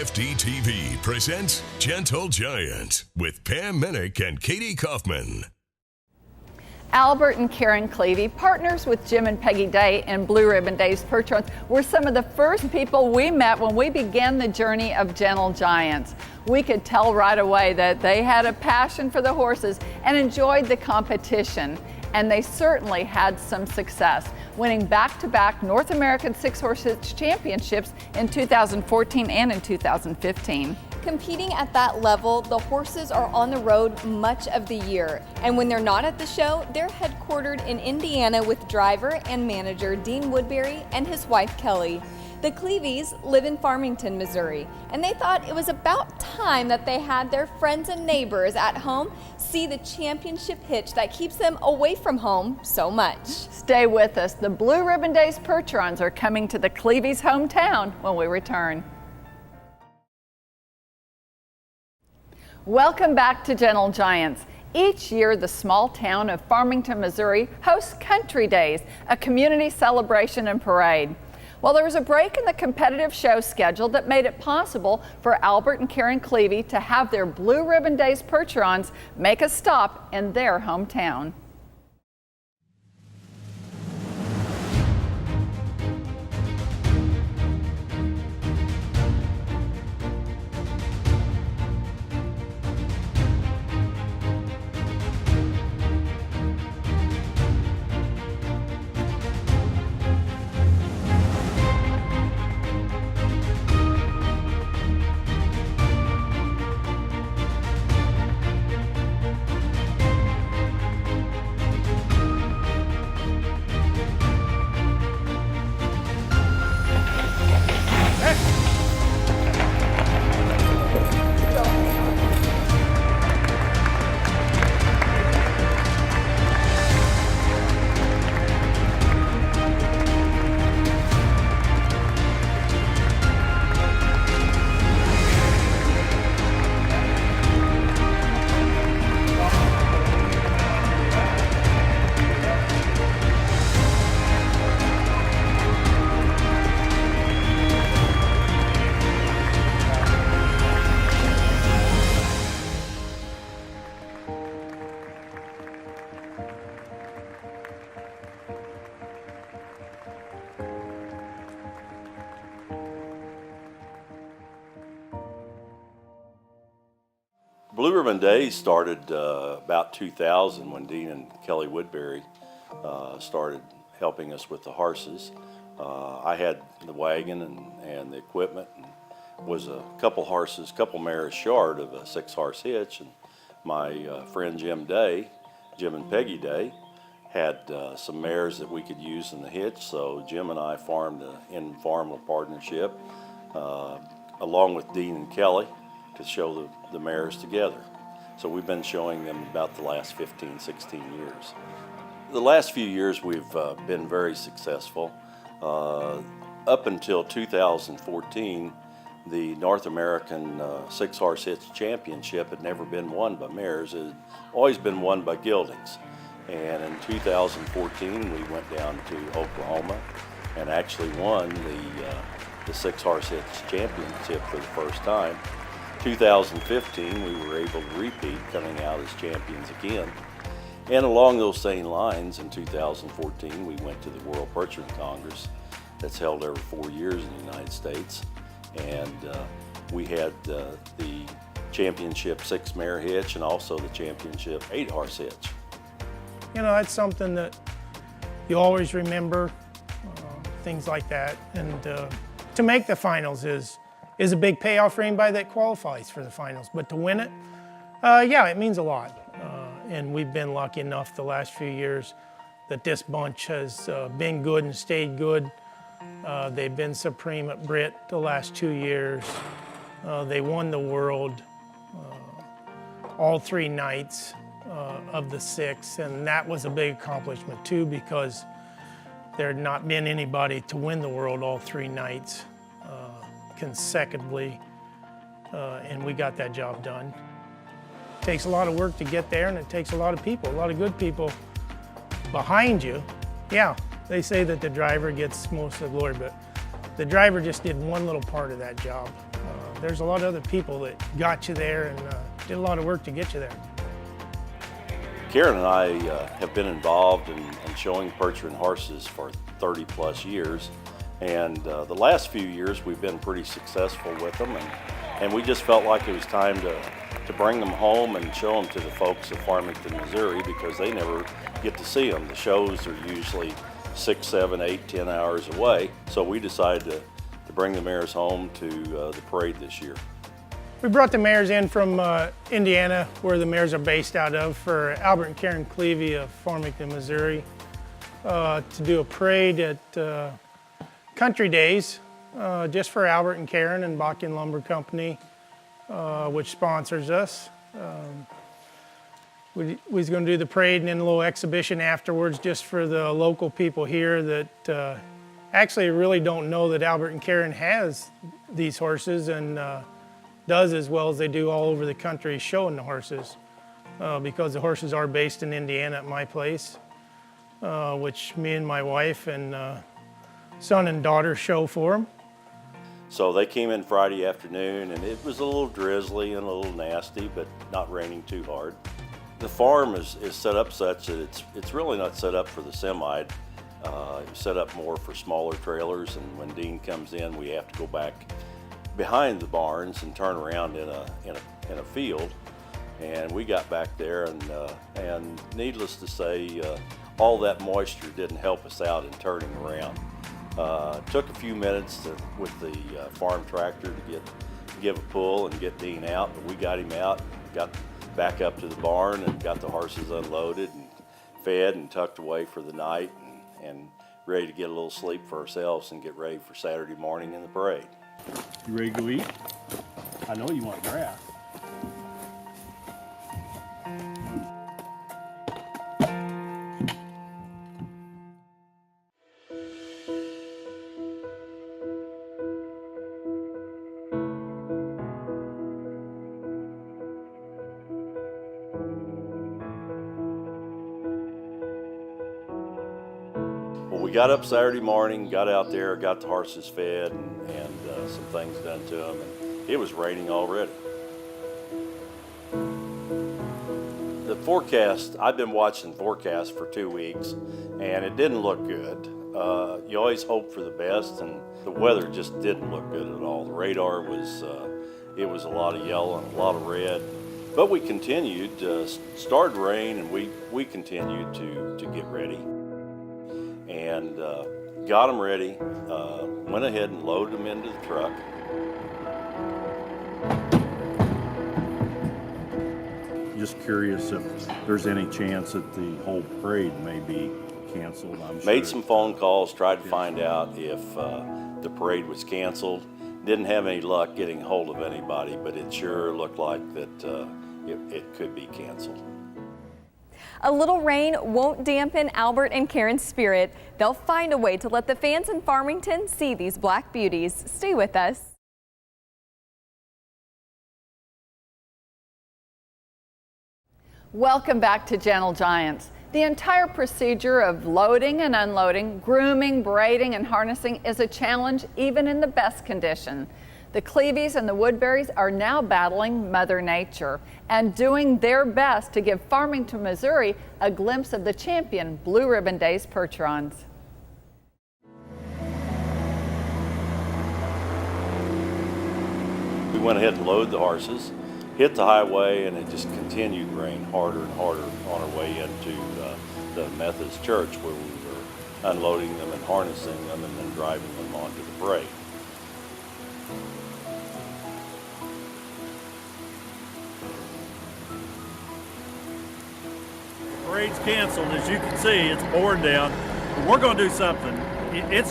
WFD-TV presents Gentle Giant with Pam Minnick and Katie Kaufman. Albert and Karen Clevey, partners with Jim and Peggy Day in Blue Ribbon Days Perch Runs, were some of the first people we met when we began the journey of Gentle Giants. We could tell right away that they had a passion for the horses and enjoyed the competition. And they certainly had some success, winning back-to-back North American Six-Horse Hitch Championships in 2014 and in 2015. Competing at that level, the horses are on the road much of the year. And when they're not at the show, they're headquartered in Indiana with driver and manager Dean Woodbury and his wife Kelly. The Cleveys live in Farmington, Missouri, and they thought it was about time that they had their friends and neighbors at home see the championship hitch that keeps them away from home so much. Stay with us. The Blue Ribbon Days Perch Runs are coming to the Cleveys' hometown when we return. Welcome back to Gentle Giants. Each year, the small town of Farmington, Missouri hosts Country Days, a community celebration and parade. Well, there was a break in the competitive show schedule that made it possible for Albert and Karen Clevey to have their Blue Ribbon Days Perch Runs make a stop in their hometown. Blue Ribbon Days started about 2000 when Dean and Kelly Woodbury started helping us with the horses. I had the wagon and the equipment, and was a couple horses, couple mares short of a six-horse hitch, and my friend Jim and Peggy Day, had some mares that we could use in the hitch, so Jim and I formed an informal partnership along with Dean and Kelly to show the mares together. So we've been showing them about the last 15, 16 years. The last few years we've been very successful. Up until 2014, the North American Six-Horse Hitch Championship had never been won by mares. It had always been won by geldings. And in 2014 we went down to Oklahoma and actually won the Six-Horse Hitch Championship for the first time. 2015 we were able to repeat, coming out as champions again. And along those same lines, in 2014 we went to the World Perch Run Congress that's held every 4 years in the United States. And we had the championship 6-mare hitch and also the championship 8-horse hitch. You know, that's something that you always remember, things like that. And to make the finals is a big payoff for anybody that qualifies for the finals. But to win it, yeah, it means a lot. And we've been lucky enough the last few years that this bunch has been good and stayed good. They've been supreme at Britt the last 2 years. They won the world all 3 nights of the 6, and that was a big accomplishment too, because there had not been anybody to win the world all 3 nights consecutively, and we got that job done. It takes a lot of work to get there, and it takes a lot of people, a lot of good people behind you. Yeah, they say that the driver gets most of the glory, but the driver just did one little part of that job. there's a lot of other people that got you there and did a lot of work to get you there. Karen and I have been involved in showing Percheron horses for 30 plus years, and the last few years we've been pretty successful with them, and we just felt like it was time to bring them home and show them to the folks of Farmington, Missouri, because they never get to see them. The shows are usually 6, 7, 8, 10 hours away, so we decided to bring the mares home to the parade this year. We brought the mares in from Indiana, where the mares are based out of, for Albert and Karen Clevey of Farmington, Missouri, to do a parade at Country Days, just for Albert and Karen and Bakken Lumber Company, which sponsors us. We was going to do the parade and then a little exhibition afterwards just for the local people here that actually really don't know that Albert and Karen has these horses and does as well as they do all over the country showing the horses, because the horses are based in Indiana at my place, which me and my wife and son and daughter show for them. So they came in Friday afternoon, and it was a little drizzly and a little nasty, but not raining too hard. The farm is set up such that it's really not set up for the semi. It's set up more for smaller trailers, and when Dean comes in, we have to go back behind the barns and turn around in a field. And we got back there, and needless to say, all that moisture didn't help us out in turning around. Took a few minutes with the farm tractor to give a pull and get Dean out, but we got him out, got back up to the barn and got the horses unloaded and fed and tucked away for the night, and ready to get a little sleep for ourselves and get ready for Saturday morning in the parade. You ready to go eat? I know you want grass. Well, we got up Saturday morning, got out there, got the horses fed, and some things done to them, and it was raining already. The forecast, I've been watching forecasts for 2 weeks, and it didn't look good. You always hope for the best, and the weather just didn't look good at all. The radar was, it was a lot of yellow and a lot of red, but we continued, started rain, and we continued to get ready, and got them ready, went ahead and loaded them into the truck. Just curious if there's any chance that the whole parade may be canceled. Made some phone calls, tried to find out if the parade was canceled. Didn't have any luck getting a hold of anybody, but it sure looked like that it could be canceled. A little rain won't dampen Albert and Karen's spirit. They'll find a way to let the fans in Farmington see these black beauties. Stay with us. Welcome back to Gentle Giants. The entire procedure of loading and unloading, grooming, braiding, and harnessing is a challenge even in the best condition. The Cleveys and the Woodburys are now battling Mother Nature and doing their best to give Farmington, Missouri a glimpse of the champion Blue Ribbon Days Percherons. We went ahead and loaded the horses, hit the highway, and it just continued to rain harder and harder on our way into the Methodist church, where we were unloading them and harnessing them and then driving them onto the parade. Parade's canceled. As you can see, it's pouring down. But we're going to do something. It's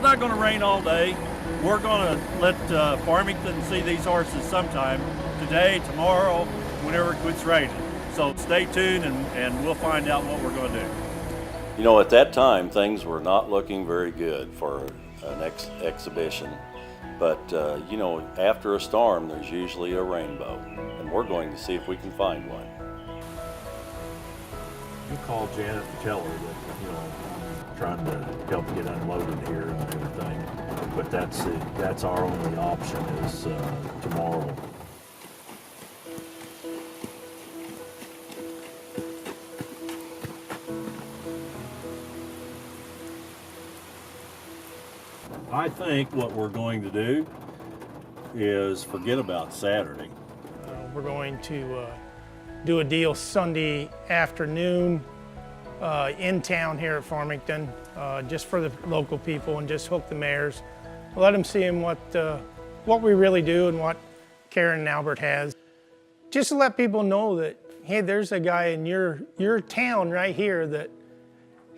not going to rain all day. We're going to let Farmington see these horses sometime, today, tomorrow, whenever it quits raining. So stay tuned and we'll find out what we're going to do. You know, at that time, things were not looking very good for an exhibition. But, you know, after a storm, there's usually a rainbow. And we're going to see if we can find one. You call Janet and tell her that, you know, I'm trying to help get unloaded here and everything. but that's our only option is tomorrow. I think what we're going to do is forget about Saturday. We're going to do a deal Sunday afternoon in town here at Farmington, just for the local people, and just hook the mares, let them see what we really do and what Karen and Albert has. Just to let people know that, hey, there's a guy in your town right here that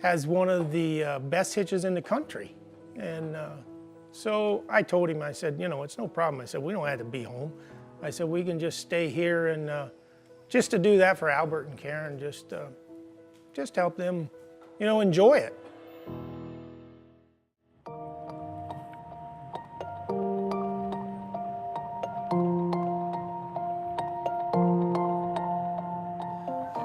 has one of the best hitches in the country. And so I told him, I said, you know, it's no problem. I said, we don't have to be home. I said, we can just stay here, and just to do that for Albert and Karen, just help them, you know, enjoy it.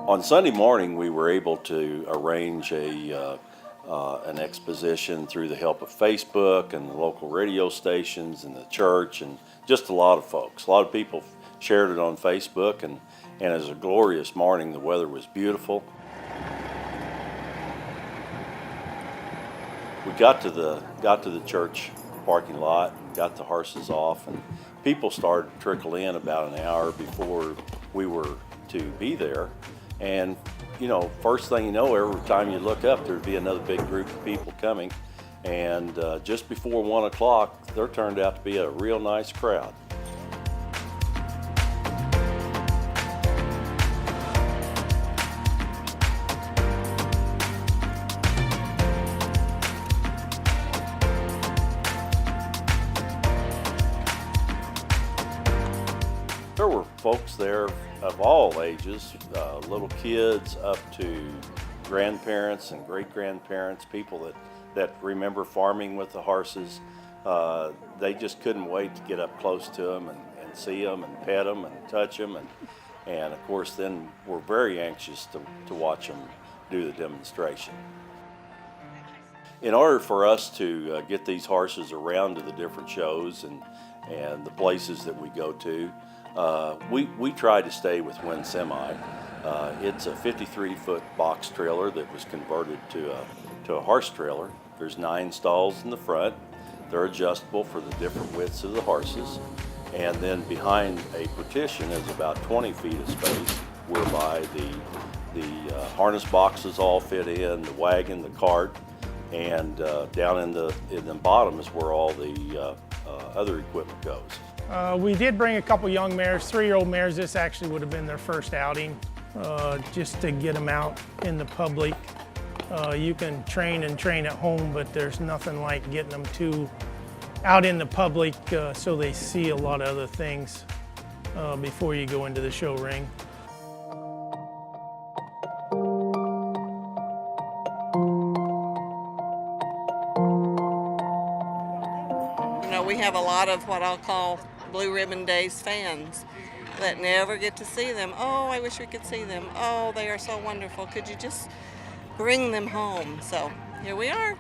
On Sunday morning, we were able to arrange an exposition through the help of Facebook and the local radio stations and the church, and just a lot of folks. A lot of people shared it on Facebook, and it was a glorious morning. The weather was beautiful. We got to the church parking lot and got the horses off, and people started to trickle in about an hour before we were to be there. And you know, first thing you know, every time you look up, there'd be another big group of people coming. And just before 1 o'clock, there turned out to be a real nice crowd. There were folks there of all ages, little kids up to grandparents and great-grandparents, people that remember farming with the horses. They just couldn't wait to get up close to them and see them and pet them and touch them. And of course, then we're very anxious to watch them do the demonstration. In order for us to get these horses around to the different shows and the places that we go to, we try to stay with Win Semi. It's a 53-foot box trailer that was converted to a horse trailer. There's 9 stalls in the front. They're adjustable for the different widths of the horses. And then behind a partition is about 20 feet of space, whereby the harness boxes all fit in, the wagon, the cart, and down in the bottom is where all the other equipment goes. We did bring a couple young mares, 3-year-old mares. This actually would have been their first outing, just to get them out in the public. You can train at home, but there's nothing like getting them out in the public so they see a lot of other things before you go into the show ring. You know, we have a lot of what I'll call Blue Ribbon Days fans that never get to see them. Oh, I wish we could see them. Oh, they are so wonderful. Could you just bring them home? So here we are.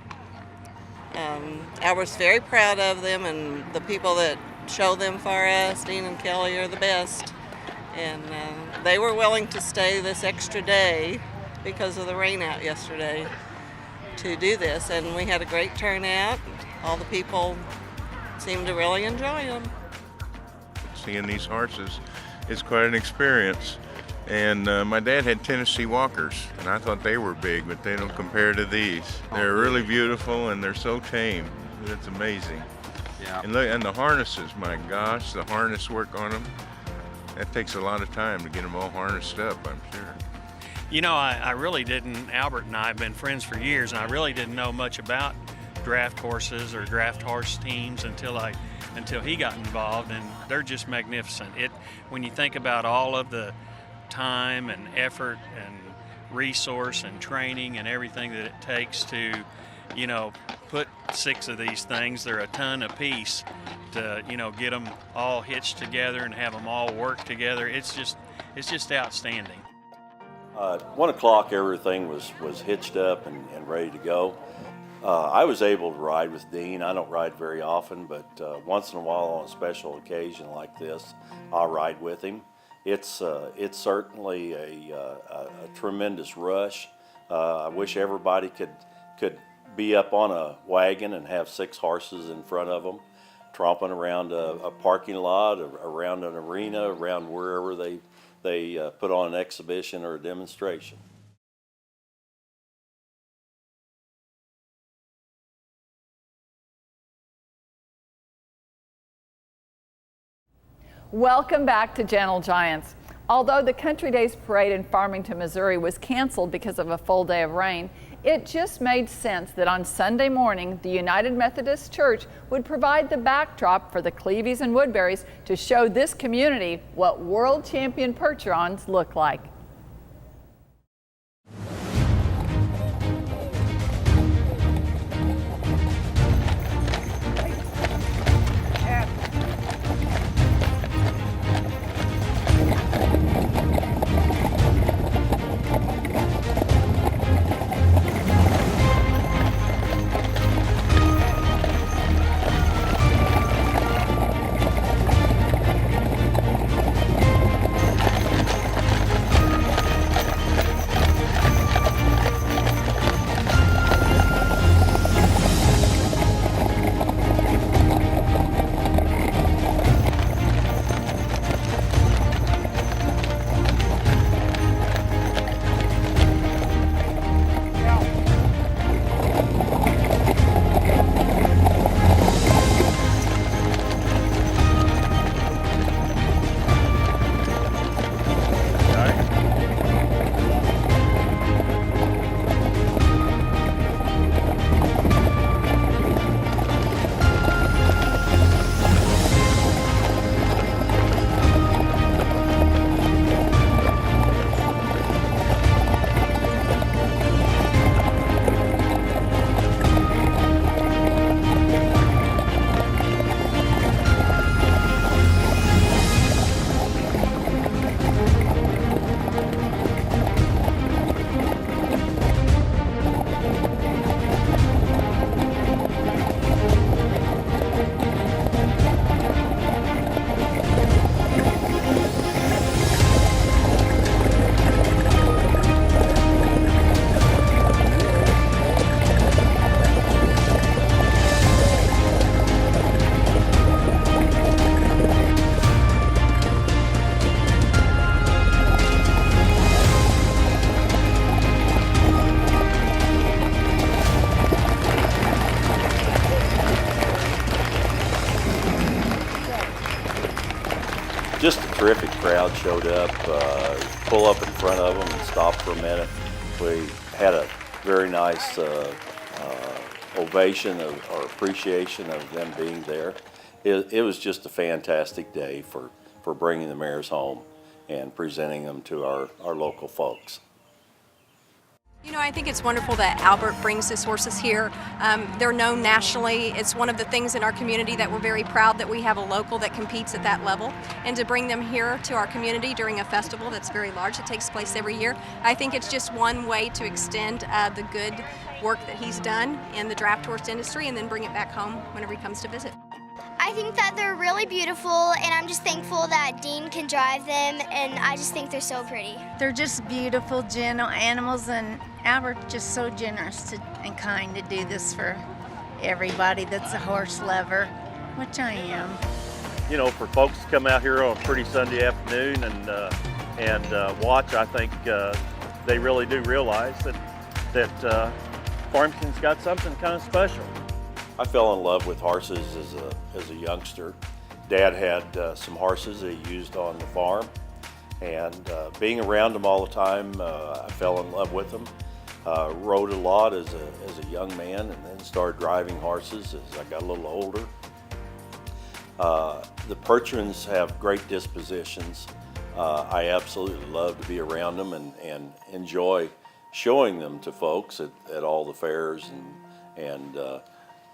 Albert's very proud of them, and the people that show them for us, Dean and Kelly, are the best. And they were willing to stay this extra day because of the rain out yesterday to do this, and we had a great turnout. All the people seemed to really enjoy them. Seeing these horses is quite an experience. And my dad had Tennessee Walkers, and I thought they were big, but they don't compare to these. They're really beautiful, and they're so tame. It's amazing. Yeah. And look, and the harnesses, my gosh, the harness work on them. That takes a lot of time to get them all harnessed up, I'm sure. You know, I really didn't, Albert and I have been friends for years, and I really didn't know much about draft horses or draft horse teams until he got involved, and they're just magnificent. When you think about all of the time and effort and resource and training and everything that it takes to, you know, put 6 of these things, they're a ton a piece, to, you know, get them all hitched together and have them all work together. It's just outstanding. At 1 o'clock, everything was hitched up and ready to go. I was able to ride with Dean. I don't ride very often, but once in a while on a special occasion like this, I'll ride with him. It's certainly a tremendous rush. I wish everybody could be up on a wagon and have 6 horses in front of them, tromping around a parking lot, around an arena, around wherever they put on an exhibition or a demonstration. Welcome back to Gentle Giants. Although the Country Days Parade in Farmington, Missouri was canceled because of a full day of rain, it just made sense that on Sunday morning, the United Methodist Church would provide the backdrop for the Cleavies and Woodburys to show this community what world champion Percherons look like. Just a terrific crowd showed up, pull up in front of them and stop for a minute. We had a very nice ovation or appreciation of them being there. It was just a fantastic day for bringing the mares home and presenting them to our local folks. You know, I think it's wonderful that Albert brings his horses here. They're known nationally. It's one of the things in our community that we're very proud that we have a local that competes at that level. And to bring them here to our community during a festival that's very large, it takes place every year, I think it's just one way to extend the good work that he's done in the draft horse industry and then bring it back home whenever he comes to visit. I think that they're really beautiful, and I'm just thankful that Dean can drive them, and I just think they're so pretty. They're just beautiful, gentle animals, and Albert's just so generous and kind to do this for everybody that's a horse lover, which I am. You know, for folks to come out here on a pretty Sunday afternoon and watch, I think they really do realize that Farmington's got something kind of special. I fell in love with horses as a youngster. Dad had some horses that he used on the farm, and being around them all the time, I fell in love with them. Rode a lot as a young man, and then started driving horses as I got a little older. The Percherons have great dispositions. I absolutely love to be around them and enjoy showing them to folks at all the fairs and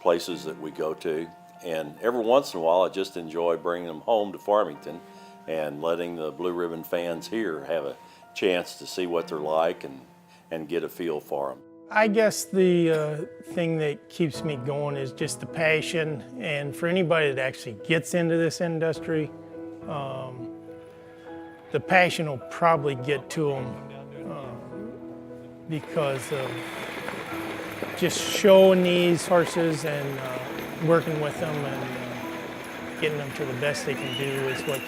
places that we go to. And every once in a while, I just enjoy bringing them home to Farmington and letting the Blue Ribbon fans here have a chance to see what they're like and get a feel for them. I guess the thing that keeps me going is just the passion, and for anybody that actually gets into this industry, the passion will probably get to them because of just showing these horses and working with them and getting them to the best they can do is what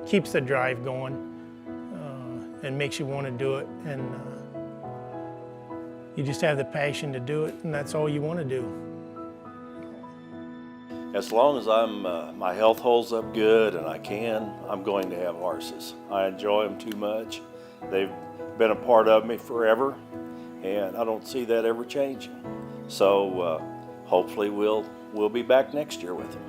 keeps the drive going and makes you want to do it. And you just have the passion to do it, and that's all you want to do. As long as my health holds up good and I'm going to have horses. I enjoy them too much. They've been a part of me forever, and I don't see that ever changing. So hopefully we'll be back next year with them.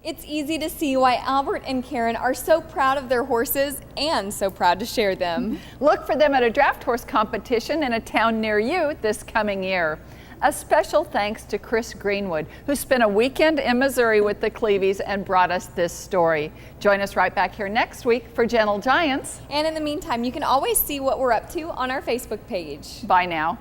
It's easy to see why Albert and Karen are so proud of their horses and so proud to share them. Look for them at a draft horse competition in a town near you this coming year. A special thanks to Chris Greenwood, who spent a weekend in Missouri with the Cleavies and brought us this story. Join us right back here next week for Gentle Giants. And in the meantime, you can always see what we're up to on our Facebook page. Bye now.